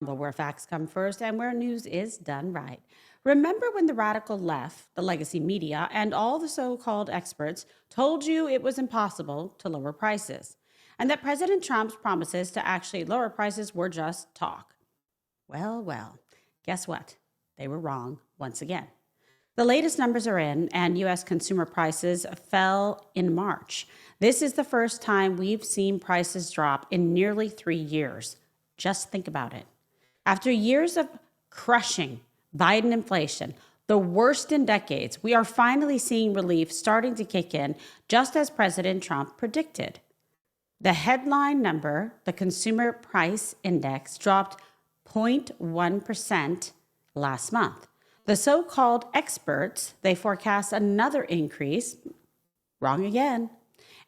Where facts come first and where news is done right. Remember when the radical left, the legacy media, and all the so called experts told you it was impossible to lower prices, and that President Trump's promises to actually lower prices were just talk? Well, guess what? They were wrong once again. The latest numbers are in, and U.S. consumer prices fell in March. This is the first time we've seen prices drop in nearly 3 years. Just think about it. After years of crushing Biden inflation, the worst in decades, we are finally seeing relief starting to kick in, just as President Trump predicted. The headline number, the Consumer Price Index, dropped 0.1% last month. The so-called experts, they forecast another increase. Wrong again.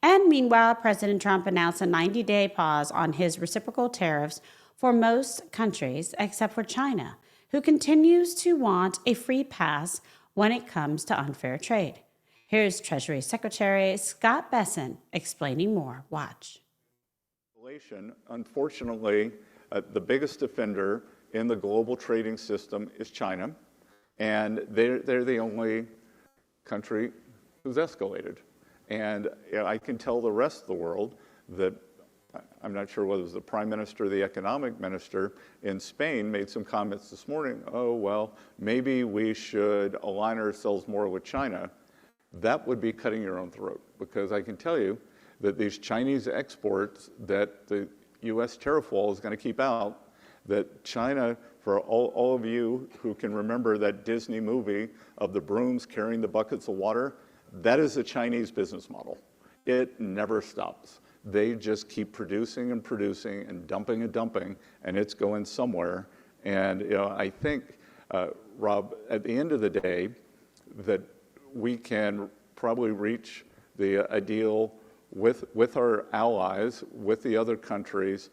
And meanwhile, President Trump announced a 90-day pause on his reciprocal tariffs for most countries except for China, who continues to want a free pass when it comes to unfair trade. Here's Treasury Secretary Scott Bessent explaining more. Watch. Unfortunately, the biggest offender in the global trading system is China, and they're the only country who's escalated. And I can tell the rest of the world that I'm not sure whether it was the prime minister or the economic minister in Spain made some comments this morning, oh, well, maybe we should align ourselves more with China. That would be cutting your own throat, because I can tell you that these Chinese exports that the U.S. tariff wall is going to keep out, that China, for all of you who can remember that Disney movie of the brooms carrying the buckets of water, that is a Chinese business model. It never stops. They just keep producing and producing and dumping, and it's going somewhere. And I think, Rob, at the end of the day, that we can probably reach a deal with our allies, with the other countries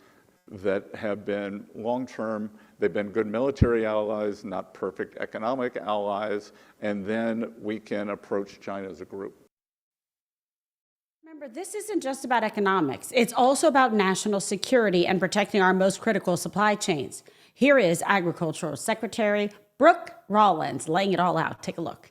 that have been long-term. They've been good military allies, not perfect economic allies, and then we can approach China as a group. Remember, this isn't just about economics. It's also about national security and protecting our most critical supply chains. Here is Agricultural Secretary Brooke Rollins laying it all out. Take a look.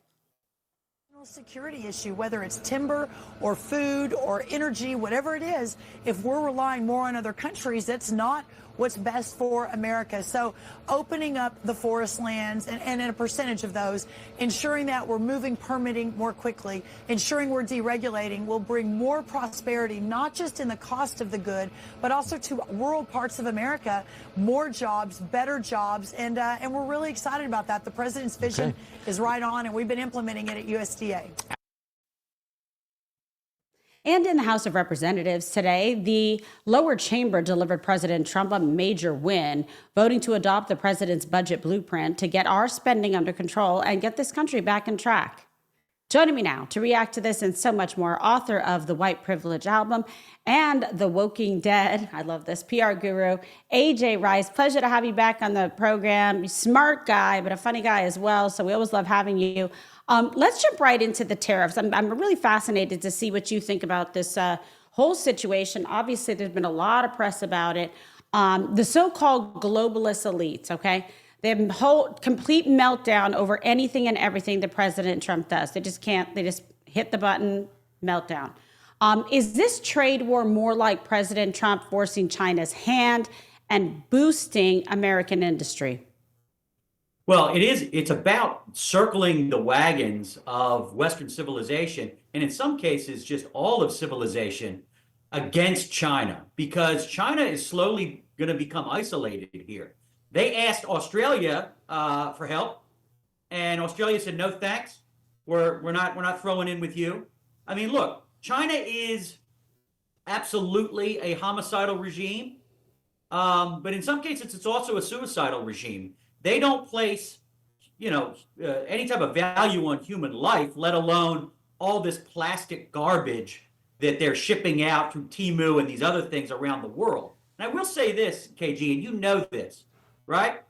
Security issue, whether it's timber or food or energy, whatever it is, if we're relying more on other countries, that's not what's best for America. So opening up the forest lands and a percentage of those, ensuring that we're moving permitting more quickly, ensuring we're deregulating will bring more prosperity, not just in the cost of the good, but also to rural parts of America, more jobs, better jobs, and we're really excited about that. The president's vision is right on, and we've been implementing it at USDA. And in the House of Representatives today, the lower chamber delivered President Trump a major win, voting to adopt the president's budget blueprint to get our spending under control and get this country back on track. Joining me now to react to this and so much more, author of the White Privilege album and The Woking Dead, I love this, PR guru, AJ Rice. Pleasure to have you back on the program. Smart guy, but a funny guy as well, so we always love having you. Let's jump right into the tariffs. I'm really fascinated to see what you think about this whole situation. Obviously, there's been a lot of press about it. The so-called globalist elites, okay? They have a whole complete meltdown over anything and everything that President Trump does. They just can't, they just hit the button, meltdown. Is this trade war more like President Trump forcing China's hand and boosting American industry? Well, it is. It's about circling the wagons of Western civilization, and in some cases, just all of civilization against China, because China is slowly going to become isolated here. They asked Australia for help, and Australia said, "No, thanks. We're not throwing in with you." I mean, look, China is absolutely a homicidal regime, but in some cases, it's also a suicidal regime. They don't place, any type of value on human life, let alone all this plastic garbage that they're shipping out through Temu and these other things around the world. And I will say this, KG, and you know this, right?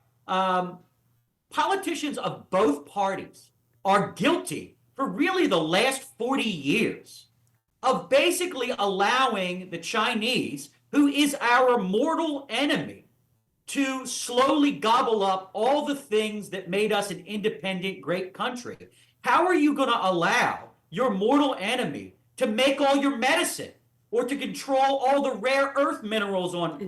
Politicians of both parties are guilty for really the last 40 years of basically allowing the Chinese, who is our mortal enemy, to slowly gobble up all the things that made us an independent, great country. How are you going to allow your mortal enemy to make all your medicine or to control all the rare earth minerals on the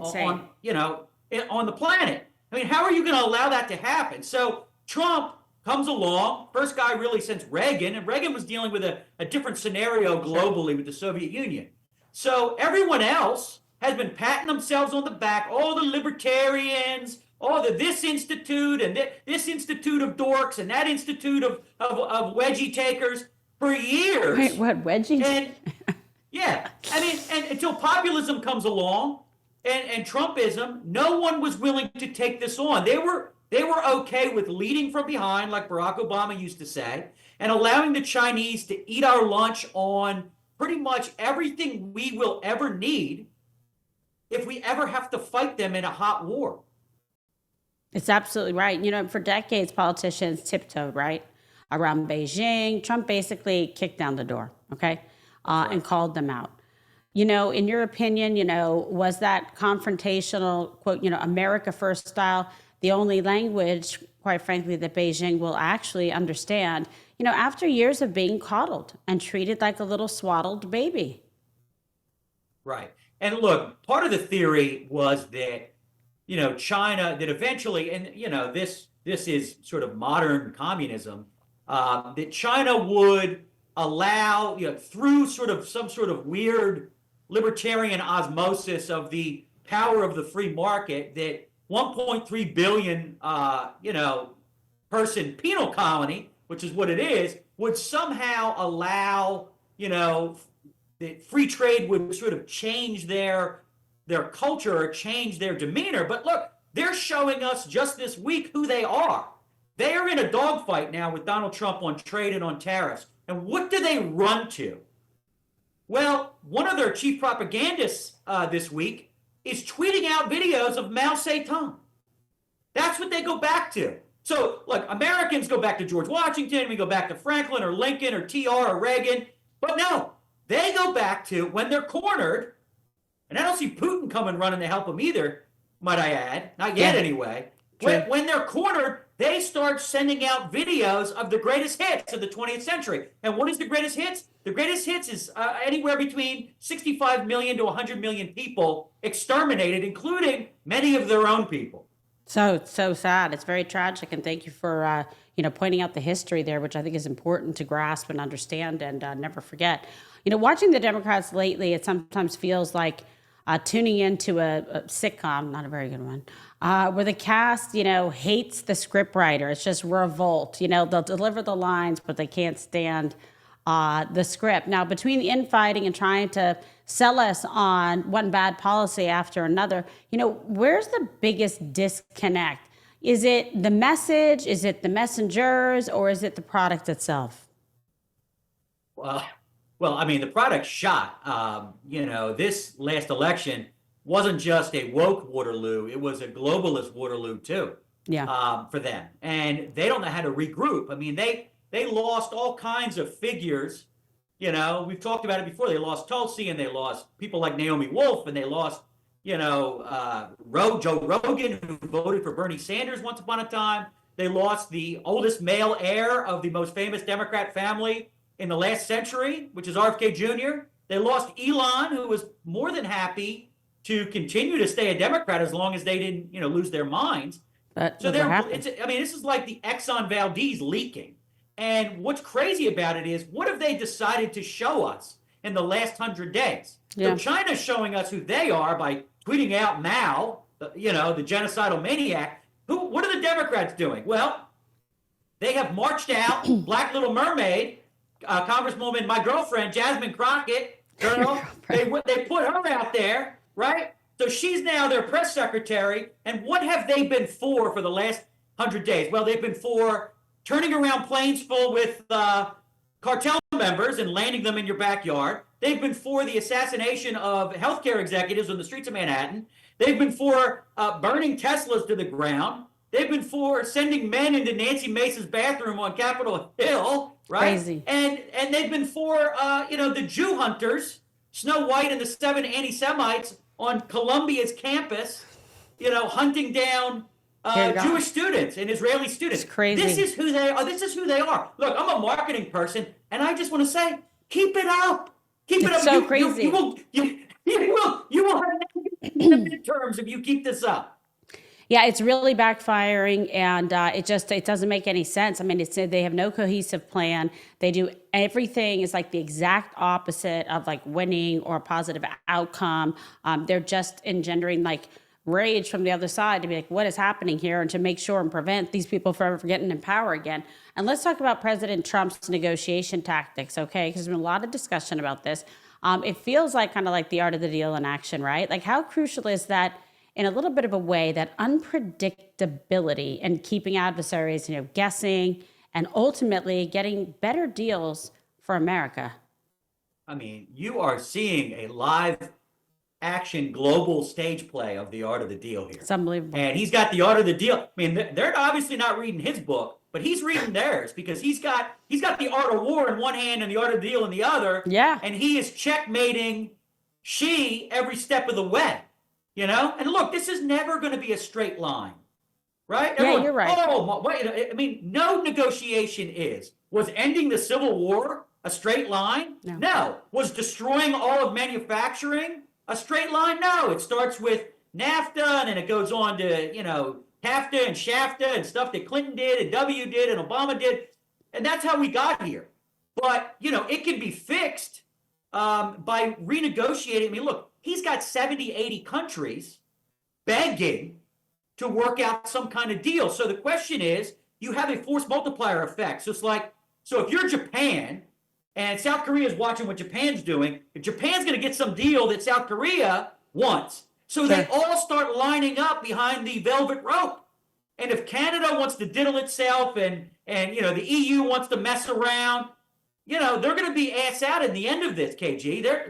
planet? I mean, how are you going to allow that to happen? So Trump comes along, first guy really since Reagan, and Reagan was dealing with a different scenario globally with the Soviet Union. So everyone else has been patting themselves on the back, all the libertarians, all the this institute and this institute of dorks and that institute of wedgie takers for years. Wait, what, wedgie? And yeah, I mean, and until populism comes along and Trumpism, no one was willing to take this on. They were okay with leading from behind, like Barack Obama used to say, and allowing the Chinese to eat our lunch on pretty much everything we will ever need if we ever have to fight them in a hot war. It's absolutely right. You know, for decades, politicians tiptoed, right, around Beijing. Trump basically kicked down the door, okay, and called them out. You know, in your opinion, you know, was that confrontational, quote, you know, America first style the only language, quite frankly, that Beijing will actually understand, you know, after years of being coddled and treated like a little swaddled baby? Right. And look, part of the theory was that, you know, China, that eventually, and, you know, this is sort of modern communism, that China would allow, you know, through sort of some sort of weird libertarian osmosis of the power of the free market, that 1.3 billion, person penal colony, which is what it is, would somehow allow, you know, that free trade would sort of change their culture or change their demeanor. But look, they're showing us just this week who they are. They are in a dogfight now with Donald Trump on trade and on tariffs. And what do they run to? Well, one of their chief propagandists this week is tweeting out videos of Mao Zedong. That's what they go back to. So, look, Americans go back to George Washington, we go back to Franklin or Lincoln or TR or Reagan, but no, they go back to when they're cornered, and I don't see Putin coming running to help them either, might I add, not yet anyway. When they're cornered, they start sending out videos of the greatest hits of the 20th century. And what is the greatest hits? The greatest hits is anywhere between 65 million to 100 million people exterminated, including many of their own people. So sad. It's very tragic. And thank you for, pointing out the history there, which I think is important to grasp and understand and never forget. You know, watching the Democrats lately, it sometimes feels like tuning into a sitcom, not a very good one, where the cast, you know, hates the scriptwriter. It's just revolt. You know, they'll deliver the lines, but they can't stand the script. Now, between the infighting and trying to sell us on one bad policy after another, you know, where's the biggest disconnect? Is it the message? Is it the messengers? Or is it the product itself? Well, I mean, the product shot. This last election wasn't just a woke Waterloo; it was a globalist Waterloo too. Yeah. For them, and they don't know how to regroup. I mean, they lost all kinds of figures. You know, we've talked about it before. They lost Tulsi, and they lost people like Naomi Wolf, and they lost, Joe Rogan, who voted for Bernie Sanders once upon a time. They lost the oldest male heir of the most famous Democrat family in the last century, which is RFK Jr. They lost Elon, who was more than happy to continue to stay a Democrat as long as they didn't, lose their minds. So this is like the Exxon Valdez leaking. And what's crazy about it is, what have they decided to show us in the last 100 days? Yeah. So China's showing us who they are by tweeting out Mao, the genocidal maniac. What are the Democrats doing? Well, they have marched out Black Little Mermaid, Congresswoman, my girlfriend, Jasmine Crockett, girl, they put her out there, right? So she's now their press secretary. And what have they been for the last 100 days? Well, they've been for turning around planes full with cartel members and landing them in your backyard. They've been for the assassination of healthcare executives on the streets of Manhattan. They've been for burning Teslas to the ground. They've been for sending men into Nancy Mace's bathroom on Capitol Hill, right? Crazy. And they've been for, the Jew hunters, Snow White and the 7 anti-Semites on Columbia's campus. hunting down Jewish students and Israeli students. It's crazy. This is who they are. This is who they are. Look, I'm a marketing person, and I just want to say, keep it up. Keep it up. So crazy. You will have in the midterms if you keep this up. Yeah, it's really backfiring, and it doesn't make any sense. I mean, they have no cohesive plan. They do everything is like the exact opposite of like winning or a positive outcome. They're just engendering like rage from the other side to be like, what is happening here, and to make sure and prevent these people from ever getting in power again. And let's talk about President Trump's negotiation tactics, okay? Because there's been a lot of discussion about this. It feels like kind of like the art of the deal in action, right? Like, how crucial is that? In a little bit of a way, that unpredictability and keeping adversaries, guessing, and ultimately getting better deals for America. I mean, you are seeing a live action global stage play of the art of the deal here. It's unbelievable. And he's got the art of the deal. I mean, they're obviously not reading his book, but he's reading theirs, because he's got the art of war in one hand and the art of the deal in the other. Yeah. And he is checkmating Xi every step of the way. And look, this is never going to be a straight line, right? Yeah, you're right. Oh, wait, I mean, no negotiation is. Was ending the Civil War a straight line? No. Was destroying all of manufacturing a straight line? No. It starts with NAFTA, and then it goes on to, TAFTA and SHAFTA and stuff that Clinton did and W did and Obama did. And that's how we got here. But, it can be fixed by renegotiating. I mean, look, he's got 70, 80 countries begging to work out some kind of deal. So the question is, you have a force multiplier effect. So it's like, so if you're Japan and South Korea is watching what Japan's doing, if Japan's going to get some deal that South Korea wants, so they all start lining up behind the velvet rope. And if Canada wants to diddle itself and the EU wants to mess around, they're going to be ass out in the end of this, KG. They're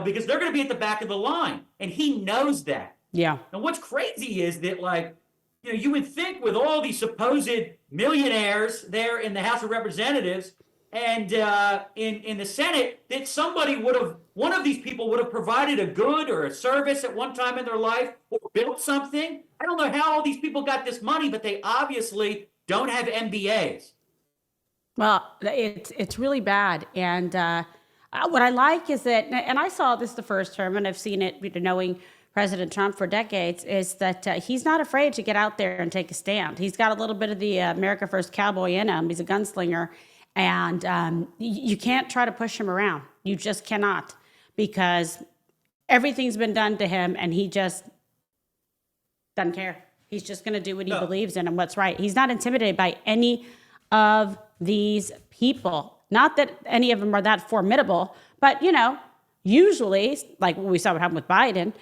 because they're going to be at the back of the line, and he knows that. Yeah. And what's crazy is that, like, you would think with all these supposed millionaires there in the House of Representatives and in the Senate, that one of these people would have provided a good or a service at one time in their life or built something. I don't know how all these people got this money, but they obviously don't have MBAs. Well, it's really bad. And what I like is that, and I saw this the first term, and I've seen it, knowing President Trump for decades, is that he's not afraid to get out there and take a stand. He's got a little bit of the America First cowboy in him. He's a gunslinger. And you can't try to push him around. You just cannot, because everything's been done to him, and he just doesn't care. He's just going to do what he believes in and what's right. He's not intimidated by any of these people. Not that any of them are that formidable, but, usually, like what we saw what happened with Biden,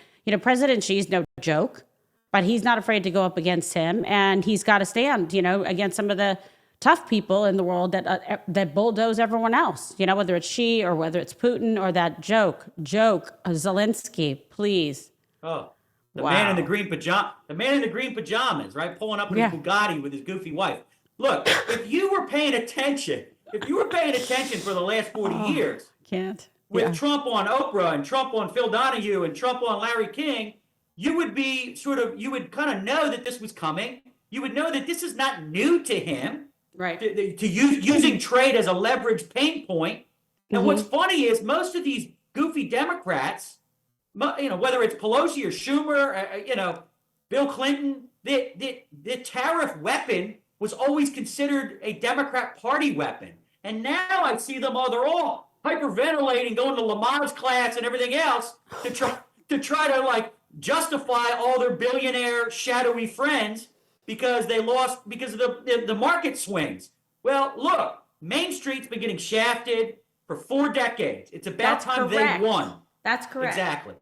President Xi's no joke, but he's not afraid to go up against him, and he's got to stand, against some of the tough people in the world that bulldoze everyone else, whether it's Xi or whether it's Putin or that joke, Zelensky, please. Oh, the man in the green pajamas, right? Pulling up in his Bugatti with his goofy wife. Look, if you were paying attention for the last 40 years, with Trump on Oprah and Trump on Phil Donahue and Trump on Larry King, you would kind of know that this was coming. You would know that this is not new to him. Right. To using trade as a leverage pain point. And what's funny is most of these goofy Democrats, whether it's Pelosi or Schumer, Bill Clinton, the tariff weapon was always considered a Democrat Party weapon. And now I see them they're all hyperventilating, going to Lamaze class and everything else to try to like justify all their billionaire shadowy friends because they lost because of the market swings. Well, look, Main Street's been getting shafted for 4 decades. It's about time they won. That's correct. Exactly.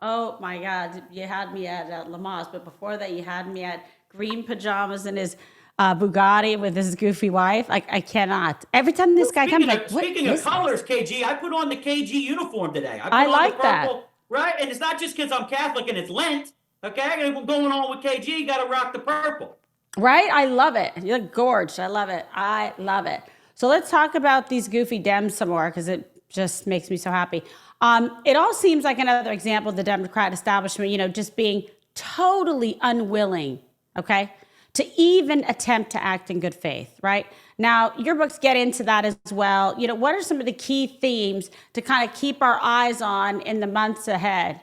Oh my God, you had me at Lamaze, but before that, you had me at green pajamas and his Bugatti with his goofy wife. I cannot. Every time this guy comes, speaking of colors, KG, I put on the KG uniform today. I like that. Right, and it's not just because I'm Catholic and it's Lent. Okay, I'm going on with KG. Got to rock the purple. Right, I love it. You look gorgeous. I love it. So let's talk about these goofy Dems some more, because it just makes me so happy. It all seems like another example of the Democrat establishment, just being totally unwilling, okay, to even attempt to act in good faith, right? Now, your books get into that as well. You know, what are some of the key themes to kind of keep our eyes on in the months ahead?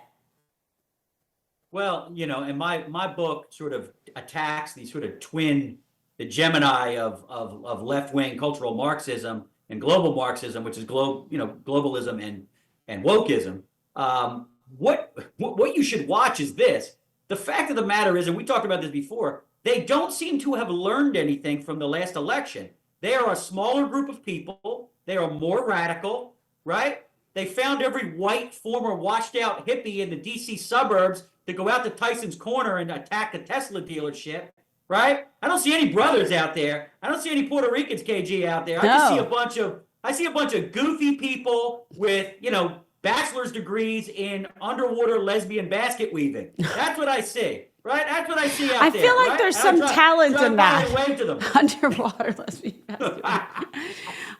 Well, you know, and my book sort of attacks these sort of twin, the Gemini of left-wing cultural Marxism and global Marxism, which is globalism and wokeism. What you should watch is this. The fact of the matter is, and we talked about this before, they don't seem to have learned anything from the last election. They are a smaller group of people. They are more radical, right? They found every white, former washed-out hippie in the D.C. suburbs to go out to Tyson's Corner and attack the Tesla dealership, right? I don't see any brothers out there. I don't see any Puerto Ricans, KG, out there. I just see a bunch of goofy people with, you know, bachelor's degrees in underwater lesbian basket weaving. That's what I see, right? That's what I see out there. I feel like right? there's some talent in that. Wave to them. Underwater lesbian basket.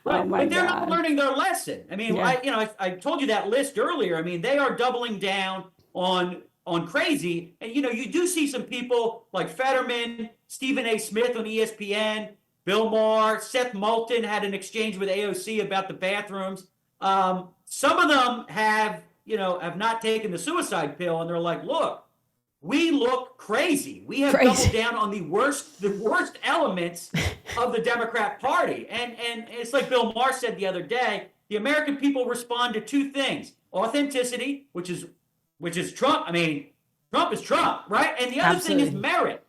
Oh my But they're God. not learning their lesson. I mean, Yeah. I told you that list earlier. I mean, they are doubling down on crazy. And, you know, you do see some people like Fetterman, Stephen A. Smith on ESPN, Bill Maher, Seth Moulton had an exchange with AOC about the bathrooms. Some of them have not taken the suicide pill, and they're like, look, we look crazy. We have doubled down on the worst elements of the Democrat Party. And it's like Bill Maher said the other day, the American people respond to two things: authenticity, which is Trump. I mean, Trump is Trump, right? And the other thing is merit.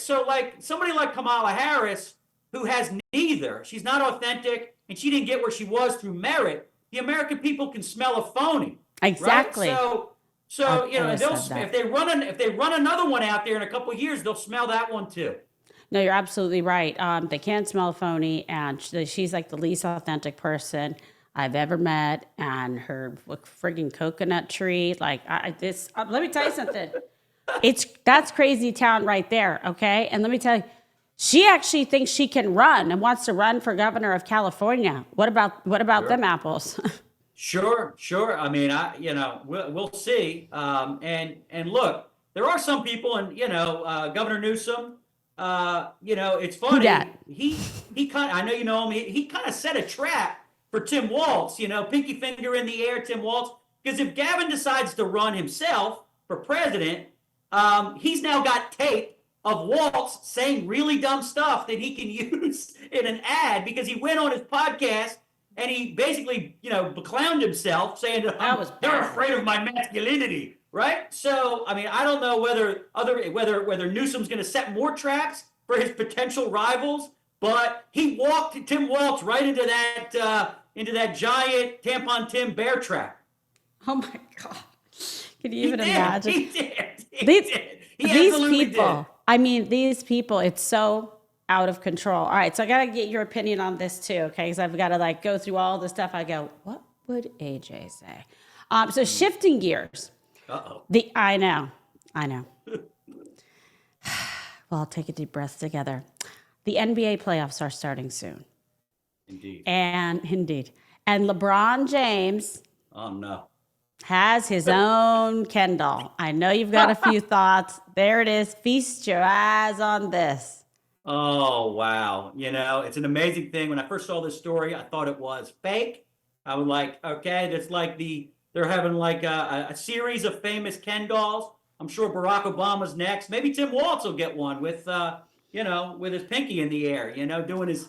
So like somebody like Kamala Harris, who has neither, she's not authentic, and she didn't get where she was through merit. The American people can smell a phony. Exactly. Right? So you know, if they run another one out there in a couple of years, they'll smell that one too. No, you're absolutely right. They can't smell a phony, and she's like the least authentic person I've ever met. And her frigging coconut tree, like let me tell you something. That's crazy town right there. Okay, and let me tell you, she actually thinks she can run and wants to run for governor of California. What about them apples? Sure. I mean, we'll see. And look, there are some people, and Governor Newsom. It's funny. Who dat? He kind of, I know you know him. He kind of set a trap for Tim Walz. Pinky finger in the air, Tim Walz. Because if Gavin decides to run himself for president, he's now got tape of Walz saying really dumb stuff that he can use in an ad, because he went on his podcast and he basically, beclowned himself, saying that they're afraid of my masculinity, right? So, I mean, I don't know whether Newsom's going to set more traps for his potential rivals, but he walked Tim Walz right into that giant Tampon Tim bear trap. Oh my God! Can you even imagine? He did. These people. I mean, these people. It's so out of control. All right, so I gotta get your opinion on this too, okay? Because I've got to go through all the stuff. I go, what would AJ say? So shifting gears. I know. Well, take a deep breath together. The NBA playoffs are starting soon. Indeed. And LeBron James. Oh no. Has his own Ken doll. I know you've got a few thoughts. There it is. Feast your eyes on this. Oh, wow. It's an amazing thing. When I first saw this story, I thought it was fake. I was like, okay, that's like they're having like a series of famous Ken dolls. I'm sure Barack Obama's next. Maybe Tim Walz will get one with his pinky in the air, doing his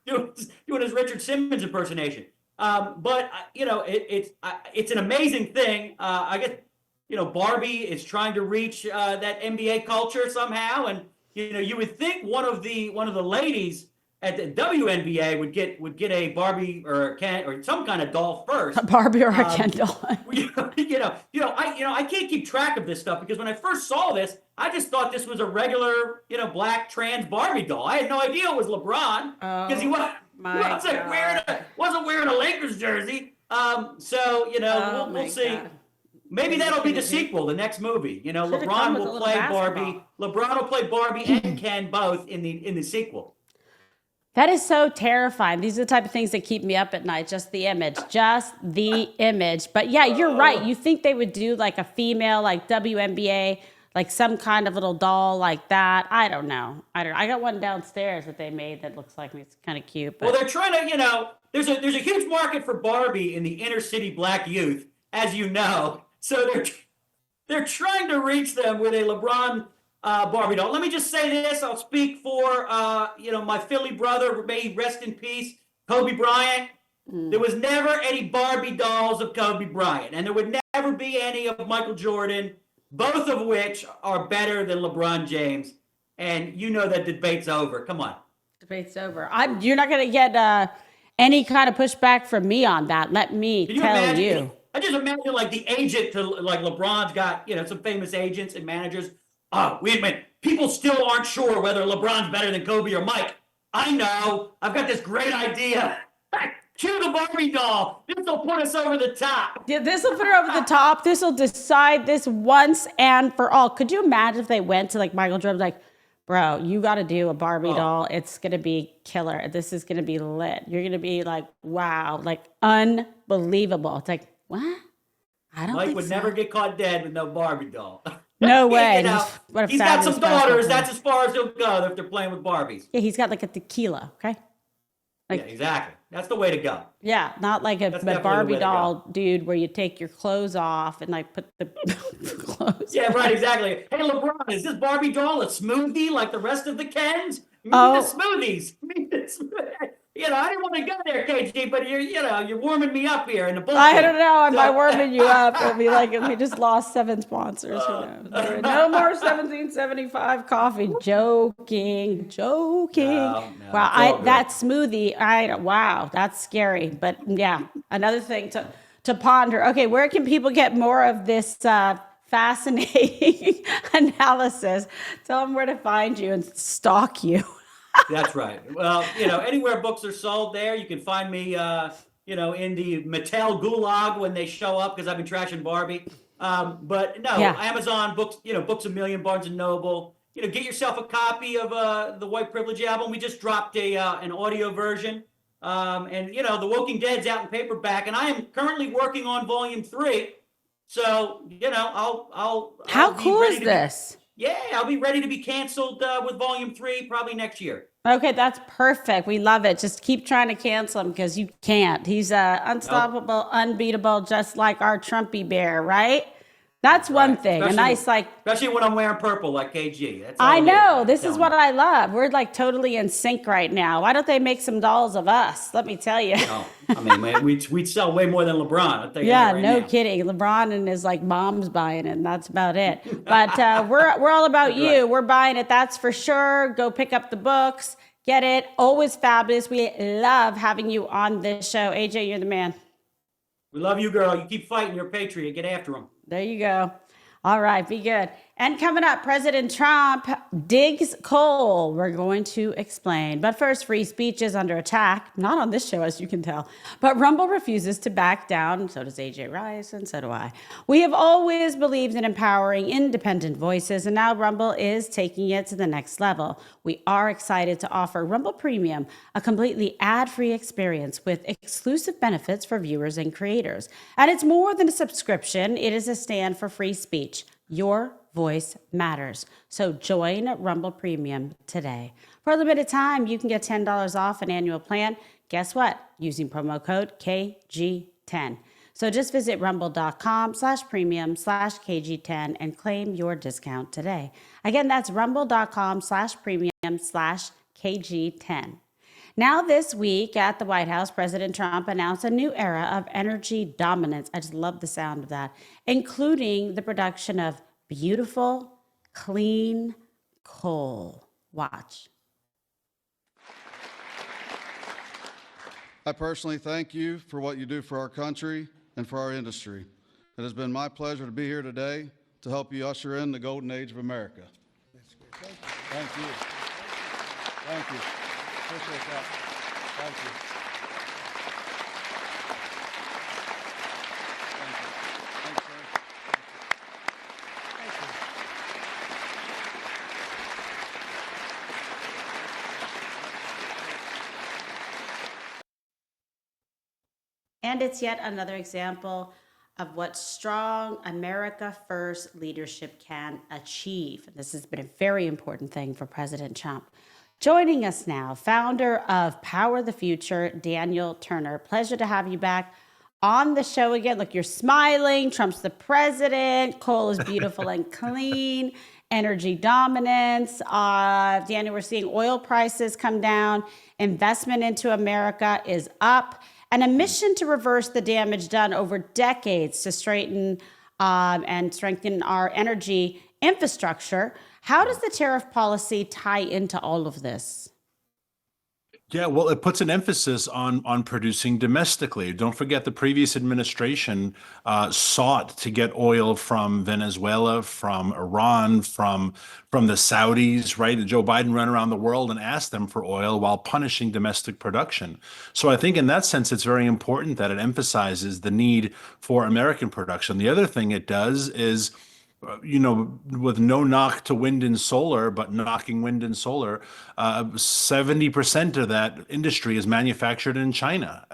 Richard Simmons impersonation. But it's an amazing thing. I guess, Barbie is trying to reach that NBA culture somehow. And, you would think one of the ladies at the WNBA would get a Barbie or a Ken or some kind of doll first. A Barbie or a Ken doll. I can't keep track of this stuff, because when I first saw this, I just thought this was a regular, black trans Barbie doll. I had no idea it was LeBron, because he wasn't wearing a Lakers jersey. We'll see. God. Maybe that'll be the sequel, the next movie. LeBron will play Barbie. LeBron will play Barbie and Ken both in the sequel. That is so terrifying. These are the type of things that keep me up at night. Just the image. But yeah, you're right. You think they would do like a female, like WNBA, like some kind of little doll like that. I don't know. I got one downstairs that they made that looks like me. It's kind of cute. But Well, they're trying to, there's a huge market for Barbie in the inner city black youth, as you know. So they're trying to reach them with a LeBron Barbie doll. Let me just say this. I'll speak for my Philly brother, may he rest in peace, Kobe Bryant. There was never any Barbie dolls of Kobe Bryant, and there would never be any of Michael Jordan, both of which are better than LeBron James. And you know that debate's over. Come on. debate's over. You're not going to get any kind of pushback from me on that. Let me tell you. I just imagine like the agent to like LeBron's got, some famous agents and managers. Oh, wait a minute. People still aren't sure whether LeBron's better than Kobe or Mike. I know. I've got this great idea. Cue the Barbie doll. This will put us over the top. Yeah, this will put her over the top. This will decide this once and for all. Could you imagine if they went to like Michael Jordan, like, bro, you got to do a Barbie doll. It's going to be killer. This is going to be lit. You're going to be like, wow, like unbelievable. It's like, what? I don't Mike think would so. never get caught dead with no Barbie doll. No way. What he's got some daughters. That's as far as he'll go if they're playing with Barbies. Yeah, he's got like a tequila, okay? Like, yeah, exactly. That's the way to go. Yeah, not like a Barbie doll, dude, where you take your clothes off and like put the clothes. Yeah, right, exactly. Hey, LeBron, is this Barbie doll a smoothie like the rest of the Kens? Me the smoothies. I didn't want to go there, KG, but you're warming me up here in the bullpen. I don't know. Am I warming you up? It'll be like we just lost 7 sponsors. No more 1775 coffee. Joking. No, Wow, that smoothie. Wow, that's scary. But yeah, another thing to ponder. Okay, where can people get more of this fascinating analysis? Tell them where to find you and stalk you. That's right. Well, anywhere books are sold there, you can find me, in the Mattel gulag when they show up because I've been trashing Barbie. But no, Amazon, books, Books A Million, Barnes and Noble. Get yourself a copy of the White Privilege album. We just dropped an audio version. And The Walking Dead's out in paperback, and I am currently working on Volume 3. So, I'll How cool is this? I'll be ready to be canceled with Volume 3 probably next year. Okay, that's perfect. We love it. Just keep trying to cancel him because you can't. He's unstoppable, unbeatable, just like our Trumpy bear, right? That's one thing. Especially when I'm wearing purple like KG. That's all I know. This is what I love. We're like totally in sync right now. Why don't they make some dolls of us? Let me tell you. Oh, I mean, man, we'd sell way more than LeBron. I'll tell you that right no now. kidding. LeBron and his like mom's buying it, and that's about it. But we're all about you. Right. We're buying it. That's for sure. Go pick up the books. Get it. Always fabulous. We love having you on this show. AJ, you're the man. We love you, girl. You keep fighting. You're a patriot. Get after them. There you go. All right, be good. And coming up, President Trump digs coal. We're going to explain. But first, free speech is under attack. Not on this show, as you can tell. But Rumble refuses to back down. So does AJ Rice, and so do I. We have always believed in empowering independent voices, and now Rumble is taking it to the next level. We are excited to offer Rumble Premium, a completely ad-free experience with exclusive benefits for viewers and creators. And it's more than a subscription. It is a stand for free speech. Your voice matters. So join Rumble Premium today. For a limited time, you can get $10 off an annual plan. Guess what? Using promo code KG10. So just visit rumble.com/premium/KG10 and claim your discount today. Again, that's rumble.com/premium/KG10. Now this week at the White House, President Trump announced a new era of energy dominance. I just love the sound of that, including the production of beautiful, clean coal. Watch. I personally thank you for what you do for our country and for our industry. It has been my pleasure to be here today to help you usher in the golden age of America. Thank you. Thank you. Appreciate that. Thank you. Thank you. Thanks, sir. Thank you. And it's yet another example of what strong America First leadership can achieve. And this has been a very important thing for President Trump. Joining us now, founder of Power the Future, Daniel Turner. Pleasure to have you back on the show again. Look, you're smiling. Trump's the president. Coal is beautiful and clean. Energy dominance. Daniel, we're seeing oil prices come down. Investment into America is up. And a mission to reverse the damage done over decades to straighten and strengthen our energy infrastructure. How does the tariff policy tie into all of this? Yeah, well, it puts an emphasis on producing domestically. Don't forget the previous administration sought to get oil from Venezuela, from Iran, from the Saudis, right? Joe Biden ran around the world and asked them for oil while punishing domestic production. So I think in that sense, it's very important that it emphasizes the need for American production. The other thing it does is with no knock to wind and solar, but knocking wind and solar, 70% of that industry is manufactured in China.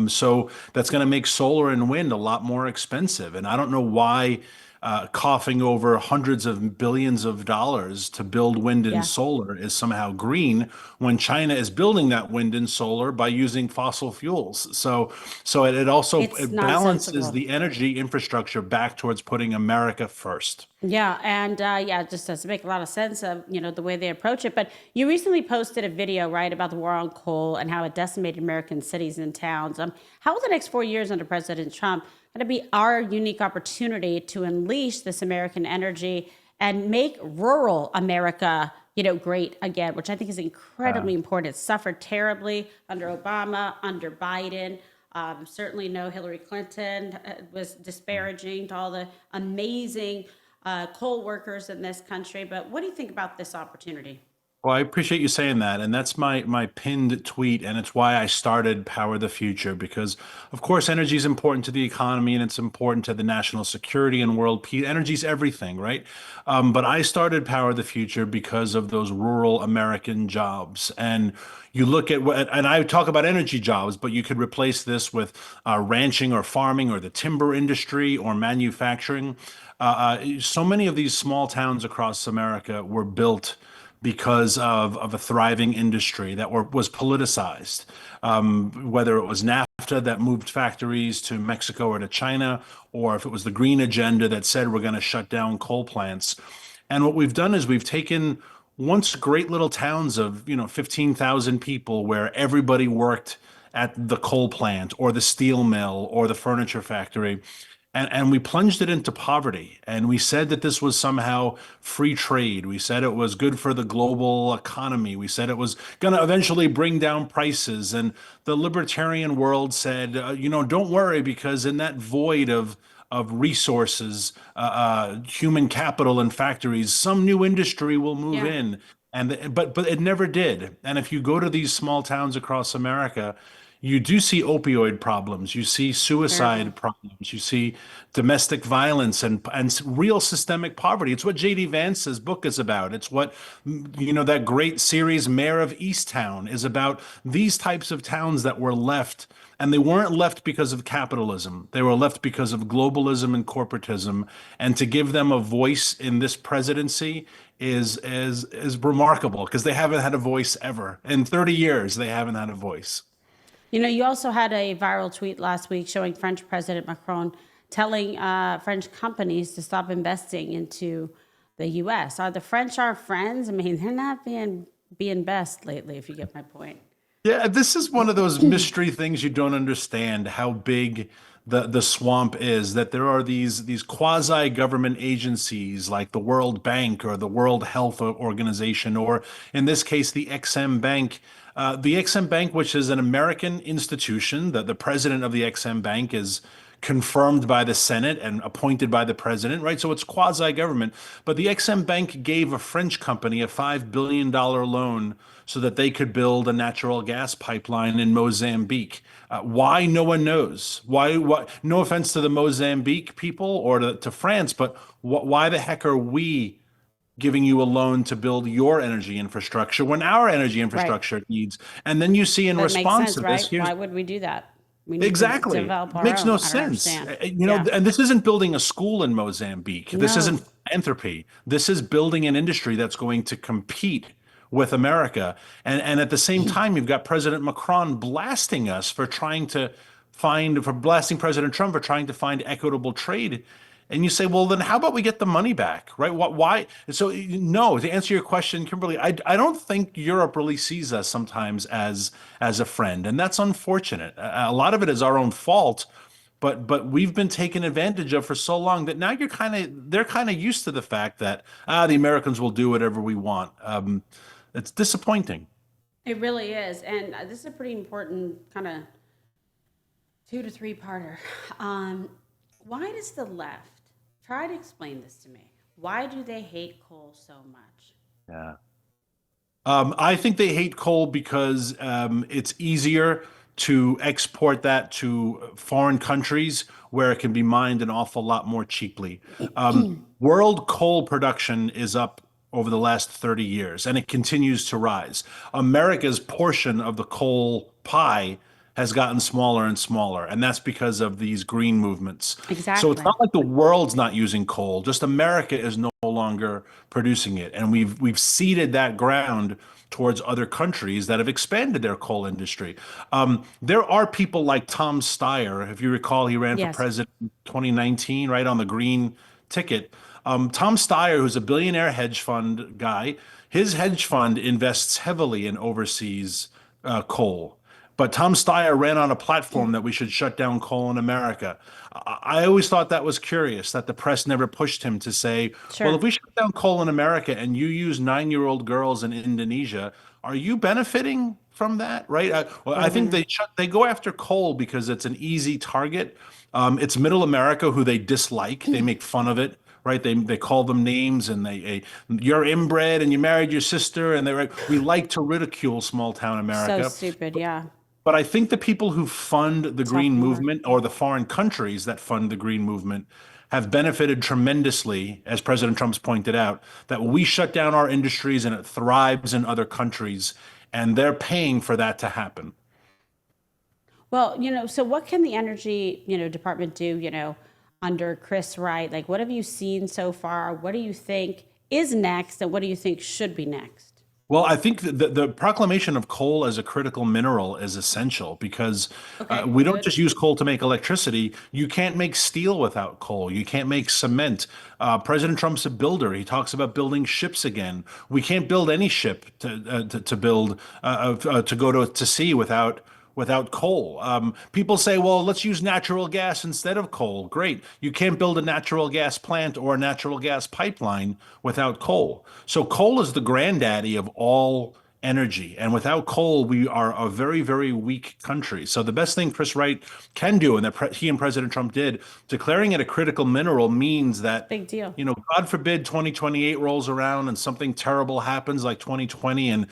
So that's going to make solar and wind a lot more expensive. And I don't know why coughing over hundreds of billions of dollars to build wind and solar is somehow green when China is building that wind and solar by using fossil fuels. So it also it balances the energy infrastructure back towards putting America first. Yeah, and it just doesn't make a lot of sense of the way they approach it. But you recently posted a video, right, about the war on coal and how it decimated American cities and towns. How will the next 4 years under President Trump going to be our unique opportunity to unleash this American energy and make rural America, great again, which I think is incredibly important. It suffered terribly under Obama, under Biden. Certainly no Hillary Clinton was disparaging to all the amazing coal workers in this country. But what do you think about this opportunity? Well, I appreciate you saying that. And that's my pinned tweet. And it's why I started Power the Future, because, of course, energy is important to the economy and it's important to the national security and world peace. Energy is everything, right? But I started Power the Future because of those rural American jobs. And you look at what, and I talk about energy jobs, but you could replace this with ranching or farming or the timber industry or manufacturing. So many of these small towns across America were built because of a thriving industry that was politicized, whether it was NAFTA that moved factories to Mexico or to China, or if it was the green agenda that said we're going to shut down coal plants. And what we've done is we've taken once great little towns of 15,000 people where everybody worked at the coal plant or the steel mill or the furniture factory. And we plunged it into poverty. And we said that this was somehow free trade. We said it was good for the global economy. We said it was going to eventually bring down prices. And the libertarian world said, don't worry, because in that void of resources, human capital and factories, some new industry will move in. But it never did. And if you go to these small towns across America, you do see opioid problems, you see suicide problems, you see domestic violence and real systemic poverty. It's what J.D. Vance's book is about. It's what, that great series Mayor of Easttown is about. These types of towns that were left, and they weren't left because of capitalism. They were left because of globalism and corporatism. And to give them a voice in this presidency is remarkable, because they haven't had a voice ever. In 30 years, they haven't had a voice. You also had a viral tweet last week showing French President Macron telling French companies to stop investing into the U.S. Are the French our friends? I mean, they're not being best lately, if you get my point. Yeah, this is one of those mystery things you don't understand, how big the swamp is, that there are these quasi-government agencies like the World Bank or the World Health Organization, or in this case, the XM Bank. The XM Bank, which is an American institution, that the president of the XM Bank is confirmed by the Senate and appointed by the president, right? So it's quasi-government. But the XM Bank gave a French company a $5 billion loan so that they could build a natural gas pipeline in Mozambique. Why? No one knows. Why? No offense to the Mozambique people or to France, but why the heck are we giving you a loan to build your energy infrastructure when our energy infrastructure needs? And then you see in response to this, why would we do that? We need to Exactly. develop our Makes own. no I don't sense. understand. You know, Yeah. and this isn't building a school in Mozambique. This No. isn't philanthropy. This is building an industry that's going to compete with America. And at the same time, you've got President Macron blasting us for for blasting President Trump for trying to find equitable trade. And you say, well, then how about we get the money back, right? Why? So, no, to answer your question, Kimberly, I don't think Europe really sees us sometimes as a friend, and that's unfortunate. A lot of it is our own fault, but we've been taken advantage of for so long that now they're kind of used to the fact that the Americans will do whatever we want. It's disappointing. It really is. And this is a pretty important kind of 2 to 3 parter. Why does the left try to explain this to me? Why do they hate coal so much? Yeah. I think they hate coal because it's easier to export that to foreign countries where it can be mined an awful lot more cheaply. World coal production is up over the last 30 years, and it continues to rise. America's portion of the coal pie has gotten smaller and smaller, and that's because of these green movements. So Exactly. it's not like the world's not using coal, just America is no longer producing it. And we've ceded that ground towards other countries that have expanded their coal industry. There are people like Tom Steyer, if you recall, he ran for Yes. president in 2019, right on the green ticket. Tom Steyer, who's a billionaire hedge fund guy, his hedge fund invests heavily in overseas coal. But Tom Steyer ran on a platform that we should shut down coal in America. I always thought that was curious that the press never pushed him to say, Sure. well, if we shut down coal in America and you use 9-year-old girls in Indonesia, are you benefiting from that? Right? Well, I think they go after coal because it's an easy target. It's middle America who they dislike. They make fun of it. Right? They call them names and you're inbred and you married your sister and we like to ridicule small town America. So stupid, yeah. But I think the people who fund the green mark. movement or the foreign countries that fund the green movement have benefited tremendously, as President Trump's pointed out, that we shut down our industries and it thrives in other countries, and they're paying for that to happen. Well, so what can the energy, department do, under Chris Wright? Like, what have you seen so far? What do you think is next, and what do you think should be next? Well, I think the proclamation of coal as a critical mineral is essential because we don't just use coal to make electricity. You can't make steel without coal. You can't make cement. President Trump's a builder. He talks about building ships again. We can't build any ship to go to sea without coal. People say, well, let's use natural gas instead of coal. Great. You can't build a natural gas plant or a natural gas pipeline without coal. So coal is the granddaddy of all energy. And without coal, we are a very, very weak country. So the best thing Chris Wright can do, and that he and President Trump did, declaring it a critical mineral means that, Big deal. God forbid 2028 rolls around and something terrible happens like 2020 and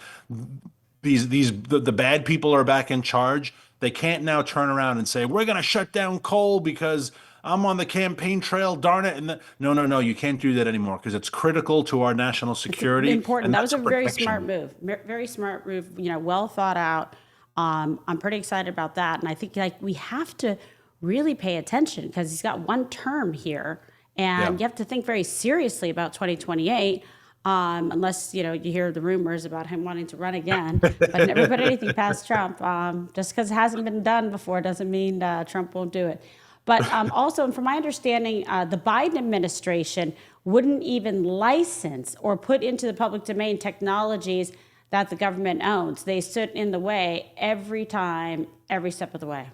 the bad people are back in charge. They can't now turn around and say, we're going to shut down coal because I'm on the campaign trail, darn it. And no, you can't do that anymore because it's critical to our national security. Important. And That was that's a very protection. smart move. Very smart move, well thought out. I'm pretty excited about that. And I think we have to really pay attention because he's got one term here and you have to think very seriously about 2028. Unless, you hear the rumors about him wanting to run again, but never put anything past Trump. Just because it hasn't been done before doesn't mean Trump won't do it. But also, and from my understanding, the Biden administration wouldn't even license or put into the public domain technologies that the government owns. They stood in the way every time, every step of the way.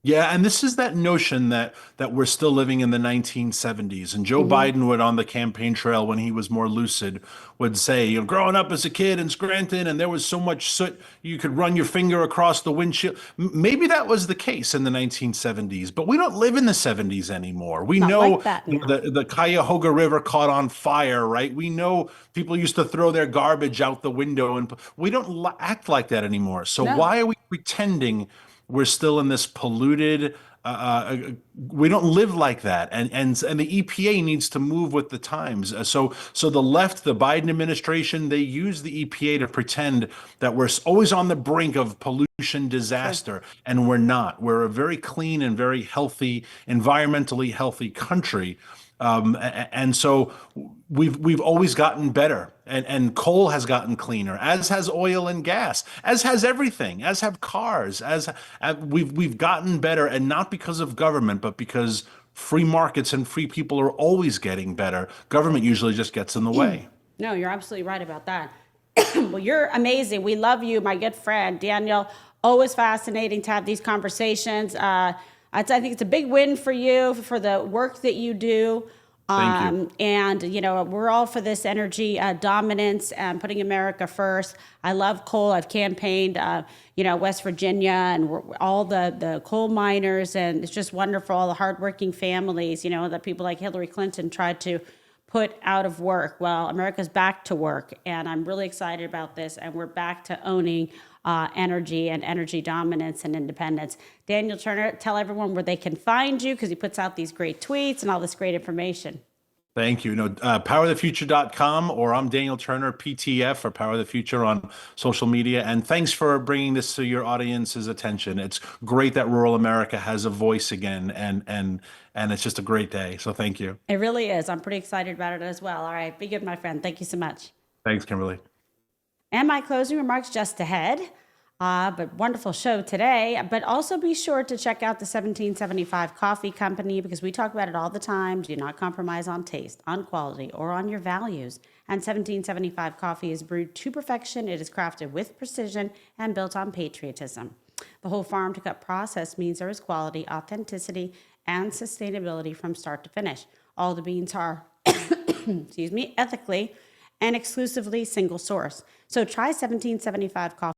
Yeah, and this is that notion that we're still living in the 1970s. And Joe Biden would, on the campaign trail when he was more lucid, would say, growing up as a kid in Scranton, and there was so much soot, you could run your finger across the windshield. Maybe that was the case in the 1970s, but we don't live in the 70s anymore. We Not know like that now. the Cuyahoga River caught on fire, right? We know people used to throw their garbage out the window, and we don't act like that anymore. So No. why are we pretending we're still in this polluted, we don't live like that, and the EPA needs to move with the times. So the left, the Biden administration, they use the EPA to pretend that we're always on the brink of pollution disaster, and we're not. We're a very clean and very healthy, environmentally healthy country. And so we've always gotten better, and coal has gotten cleaner, as has oil and gas, as has everything, as have cars, as we've gotten better, and not because of government, but because free markets and free people are always getting better. Government usually just gets in the way. No, you're absolutely right about that. Well, you're amazing. We love you, my good friend Daniel. Always fascinating to have these conversations. I think it's a big win for you, for the work that you do. Thank you. And, we're all for this energy dominance and putting America first. I love coal. I've campaigned, West Virginia, and all the coal miners. And it's just wonderful, all the hardworking families, that people like Hillary Clinton tried to put out of work. Well, America's back to work, and I'm really excited about this. And we're back to owning energy and energy dominance and independence. Daniel Turner, tell everyone where they can find you, because he puts out these great tweets and all this great information. Thank you. Powerthefuture.com, or I'm Daniel Turner, PTF, for Power the Future on social media. And thanks for bringing this to your audience's attention. It's great that rural America has a voice again, and it's just a great day. So thank you. It really is. I'm pretty excited about it as well. All right. Be good, my friend. Thank you so much. Thanks, Kimberly. And my closing remarks just ahead. But wonderful show today. But also be sure to check out the 1775 Coffee Company, because we talk about it all the time. Do not compromise on taste, on quality, or on your values. And 1775 Coffee is brewed to perfection. It is crafted with precision and built on patriotism. The whole farm to cup process means there is quality, authenticity, and sustainability from start to finish. All the beans are, ethically and exclusively single source. So try 1775 Coffee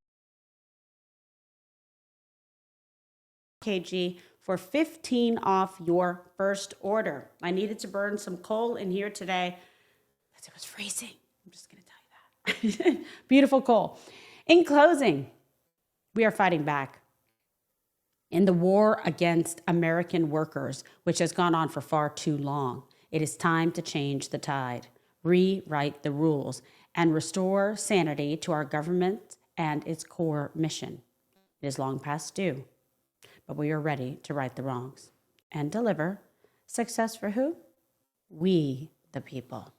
kg for 15 off your first order. I needed to burn some coal in here today because it was freezing. I'm just going to tell you that. Beautiful coal. In closing, we are fighting back in the war against American workers, which has gone on for far too long. It is time to change the tide, rewrite the rules, and restore sanity to our government and its core mission. It is long past due, but we are ready to right the wrongs and deliver success for who? We, the people.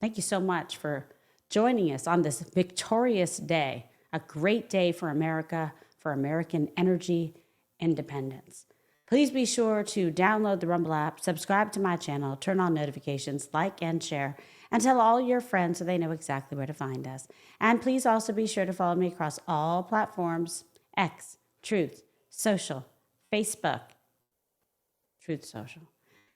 Thank you so much for joining us on this victorious day, a great day for America, for American energy independence. Please be sure to download the Rumble app, subscribe to my channel, turn on notifications, like and share, and tell all your friends so they know exactly where to find us. And please also be sure to follow me across all platforms: X, Truth Social, Facebook, Truth Social,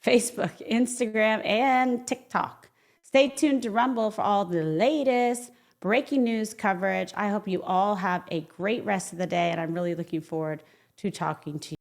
Facebook, Instagram, and TikTok. Stay tuned to Rumble for all the latest breaking news coverage. I hope you all have a great rest of the day, and I'm really looking forward to talking to you.